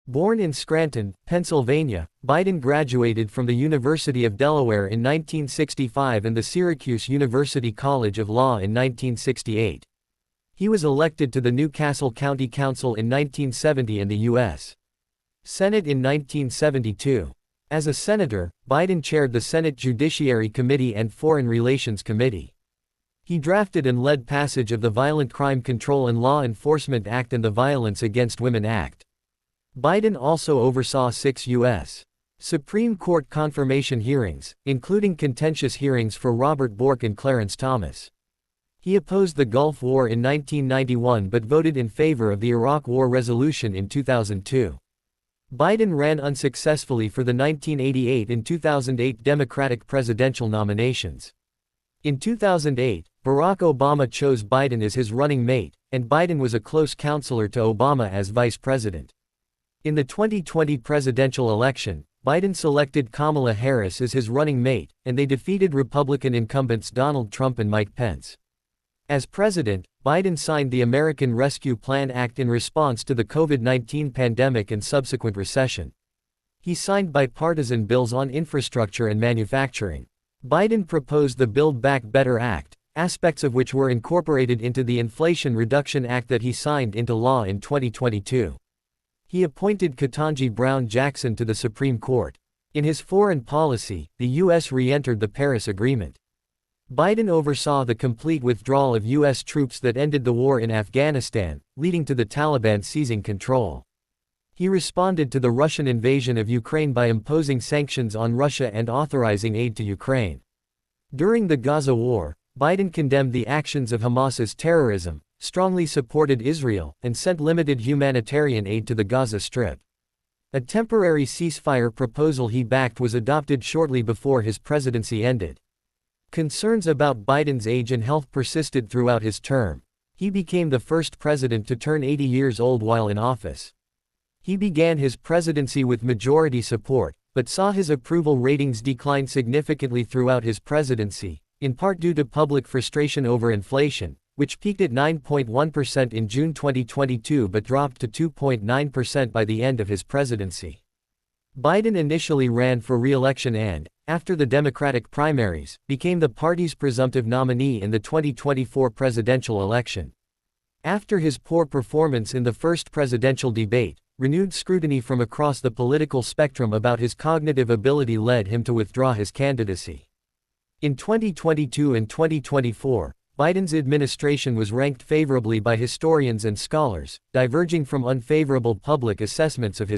Born in Scranton, Pennsylvania, Biden graduated from the University of Delaware in 1965 and the Syracuse University College of Law in 1968. He was elected to the New Castle County Council in 1970 and the U.S. Senate in 1972. As a senator, Biden chaired the Senate Judiciary Committee and Foreign Relations Committee. He drafted and led passage of the Violent Crime Control and Law Enforcement Act and the Violence Against Women Act. Biden also oversaw 6 U.S. Supreme Court confirmation hearings, including contentious hearings for Robert Bork and Clarence Thomas. He opposed the Gulf War in 1991 but voted in favor of the Iraq War resolution in 2002. Biden ran unsuccessfully for the 1988 and 2008 Democratic presidential nominations. In 2008, Barack Obama chose Biden as his running mate, and Biden was a close counselor to Obama as vice president. In the 2020 presidential election, Biden selected Kamala Harris as his running mate, and they defeated Republican incumbents Donald Trump and Mike Pence. As president, Biden signed the American Rescue Plan Act in response to the COVID-19 pandemic and subsequent recession. He signed bipartisan bills on infrastructure and manufacturing. Biden proposed the Build Back Better Act, aspects of which were incorporated into the Inflation Reduction Act that he signed into law in 2022. He appointed Ketanji Brown Jackson to the Supreme Court. In his foreign policy, the U.S. re-entered the Paris Agreement. Biden oversaw the complete withdrawal of U.S. troops that ended the war in Afghanistan, leading to the Taliban seizing control. He responded to the Russian invasion of Ukraine by imposing sanctions on Russia and authorizing aid to Ukraine. During the Gaza war, Biden condemned the actions of Hamas as terrorism, strongly supported Israel, and sent limited humanitarian aid to the Gaza Strip. A temporary ceasefire proposal he backed was adopted shortly before his presidency ended. Concerns about Biden's age and health persisted throughout his term. He became the first president to turn 80 years old while in office. He began his presidency with majority support, but saw his approval ratings decline significantly throughout his presidency, in part due to public frustration over inflation, which peaked at 9.1% in June 2022 but dropped to 2.9% by the end of his presidency. Biden initially ran for re-election and, after the Democratic primaries, became the party's presumptive nominee in the 2024 presidential election. After his poor performance in the first presidential debate, renewed scrutiny from across the political spectrum about his cognitive ability led him to withdraw his candidacy. In 2022 and 2024, Biden's administration was ranked favorably by historians and scholars, diverging from unfavorable public assessments of his